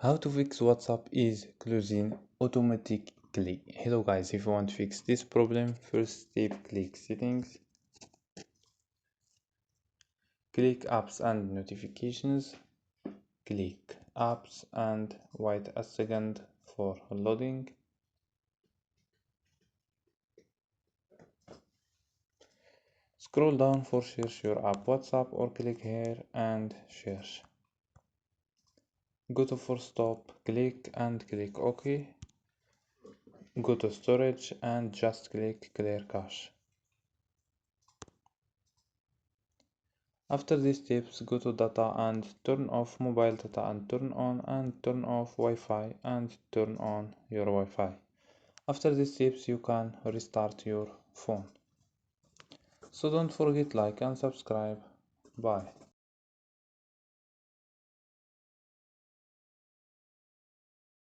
How to fix WhatsApp is closing automatically. Hello guys, if you want to fix this problem, first step click settings, click apps and notifications, click apps and wait a second for loading. Scroll down for search your app WhatsApp or click here and search. Go to force stop, click OK. Go to storage and just click clear cache. After these steps, go to data and turn off mobile data and turn on and turn off Wi-Fi and turn on your Wi-Fi. After these steps, you can restart your phone. So don't forget like and subscribe. Bye.